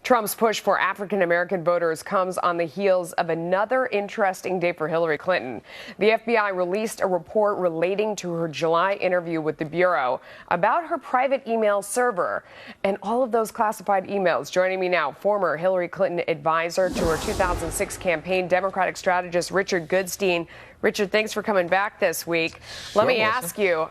Trump's push for African-American voters comes on the heels of another interesting day for Hillary Clinton. The FBI released a report relating to her July interview with the Bureau about her private email server and all of those classified emails. Joining me now, former Hillary Clinton advisor to her 2006 campaign, Democratic strategist Richard Goodstein. Richard, thanks for coming back this week. Let me ask you,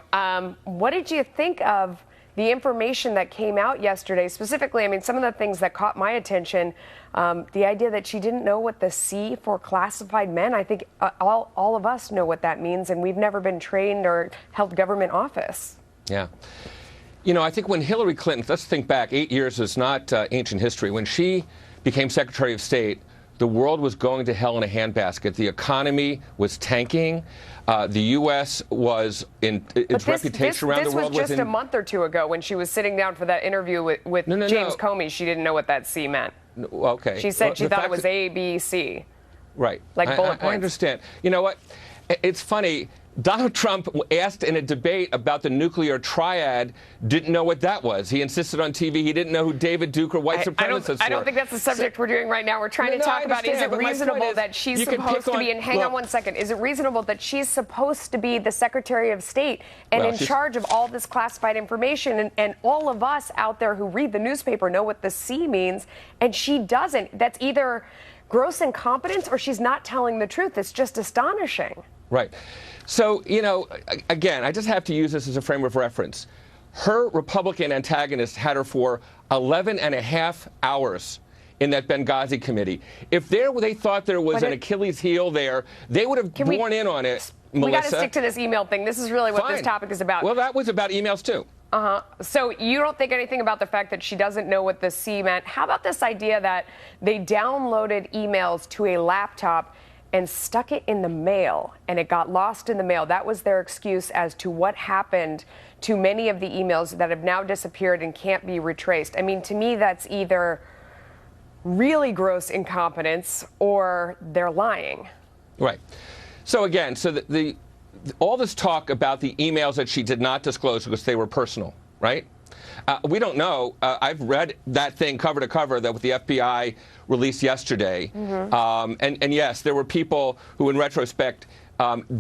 what did you think of the information that came out yesterday? Specifically, I mean, some of the things that caught my attention, the idea that she didn't know what the C for classified men. I think all of us know what that means, and we've never been trained or held government office. Yeah. You know, I think when Hillary Clinton, let's think back, 8 years is not ancient history. When she became Secretary of State, the world was going to hell in a handbasket. The economy was tanking. The U.S. was in its reputation around the world. This was just a month or two ago when she was sitting down for that interview with James Comey. She didn't know what that C meant. Okay. She said she thought it was A, B, C. Right. Like bullet points. I understand. You know what? It's funny. Donald Trump asked in a debate about the nuclear triad, didn't know what that was. He insisted on TV he didn't know who David Duke or white supremacists were. I don't think that's the subject we're doing right now. We're trying to talk about, is it reasonable that she's supposed to be, and hang on one second, is it reasonable that she's supposed to be the Secretary of State and in charge of all this classified information, and all of us out there who read the newspaper know what the C means, and she doesn't? That's either gross incompetence or she's not telling the truth. It's just astonishing. Right. So, you know, again, I just have to use this as a frame of reference. Her Republican antagonist had her for 11 and a half hours in that Benghazi committee. If they thought there was an Achilles heel there, they would have borne in on it, Melissa. We got to stick to this email thing. This is really what this topic is about. Well, that was about emails, too. So you don't think anything about the fact that she doesn't know what the C meant? How about this idea that they downloaded emails to a laptop and stuck it in the mail, and it got lost in the mail? That was their excuse as to what happened to many of the emails that have now disappeared and can't be retraced. I mean, to me, that's either really gross incompetence or they're lying. Right. So again, all this talk about the emails that she did not disclose because they were personal, right? We don't know. I've read that thing cover to cover that the FBI released yesterday. And yes, there were people who, in retrospect,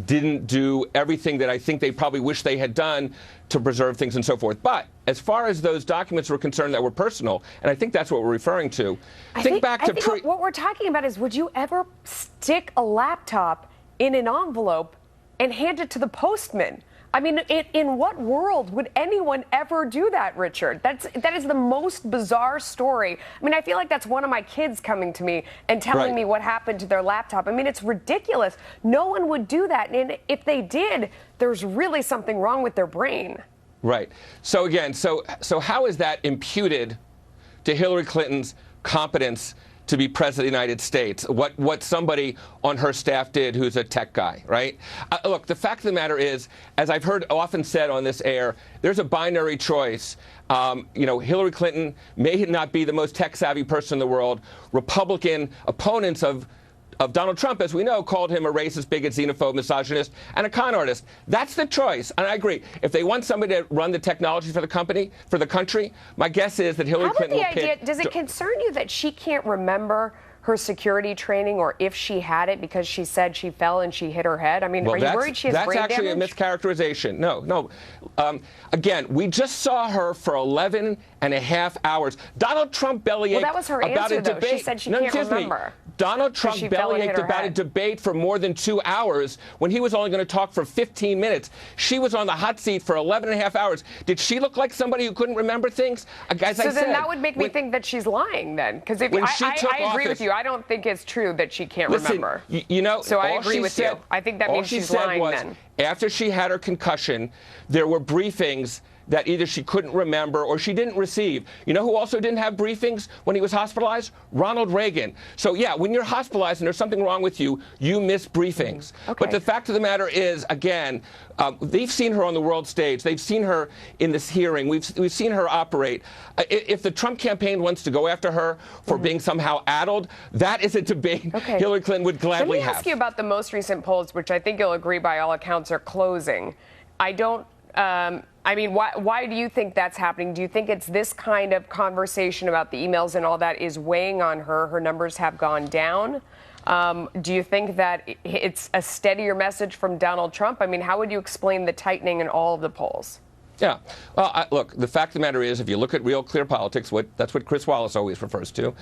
didn't do everything that I think they probably wish they had done to preserve things and so forth. But as far as those documents were concerned that were personal, and I think that's what we're referring to, think back to what we're talking about is, would you ever stick a laptop in an envelope and hand it to the postman? I mean, in what world would anyone ever do that, Richard? That is the most bizarre story. I mean, I feel like that's one of my kids coming to me and telling me what happened to their laptop. I mean, it's ridiculous. No one would do that. And if they did, there's really something wrong with their brain. Right. So again, so how is that imputed to Hillary Clinton's competence to be president of the United States, what somebody on her staff did who's a tech guy, right? Look, the fact of the matter is, as I've heard often said on this air, there's a binary choice. You know, Hillary Clinton may not be the most tech-savvy person in the world. Republican opponents of Donald Trump, as we know, called him a racist, bigot, xenophobe, misogynist, and a con artist. That's the choice. And I agree. If they want somebody to run the technology for the country, my guess is that Hillary Clinton will pick. Does it concern you that she can't remember her security training, or if she had it, because she said she fell and she hit her head? I mean, are you worried she has brain damage? That's actually a mischaracterization. No. Again, we just saw her for 11 and a half hours. Donald Trump bellyached that was her about answer, a debate. She said she can't remember. Donald Trump bellyached about a debate for more than 2 hours when he was only going to talk for 15 minutes. She was on the hot seat for 11 and a half hours. Did she look like somebody who couldn't remember things? So then that would make me think that she's lying then. Because I agree with you. I don't think it's true that she can't remember. You know, so I agree with you. I think that means she's lying then. After she had her concussion, there were briefings that either she couldn't remember or she didn't receive. You know who also didn't have briefings when he was hospitalized? Ronald Reagan. So, yeah, when you're hospitalized and there's something wrong with you, you miss briefings. But the fact of the matter is, again, they've seen her on the world stage. They've seen her in this hearing. We've seen her operate. If the Trump campaign wants to go after her for being somehow addled, that is a debate Hillary Clinton would gladly have. Let me ask you about the most recent polls, which I think you'll agree by all accounts are closing. I I mean, why do you think that's happening? Do you think it's this kind of conversation about the emails and all that is weighing on her? Her numbers have gone down. Do you think that it's a steadier message from Donald Trump? I mean, how would you explain the tightening in all of the polls? Yeah. Well, look, the fact of the matter is, if you look at Real Clear Politics, that's what Chris Wallace always refers to,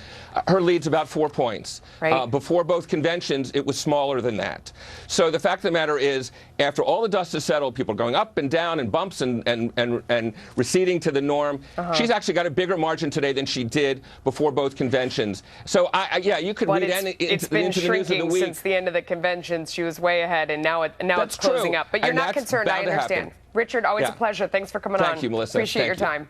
her lead's about 4 points. Right. Before both conventions, it was smaller than that. So the fact of the matter is, after all the dust has settled, people are going up and down and bumps and receding to the norm. She's actually got a bigger margin today than she did before both conventions. So, yeah, you could read it's been into the news of the shrinking week. since the end of the conventions. She was way ahead, and now it's closing true. up. But you're And not that's concerned. I bound to understand. happen. Richard, always Yeah. a pleasure. Thanks for coming on. Thank you, Melissa. Appreciate Thank your you. time.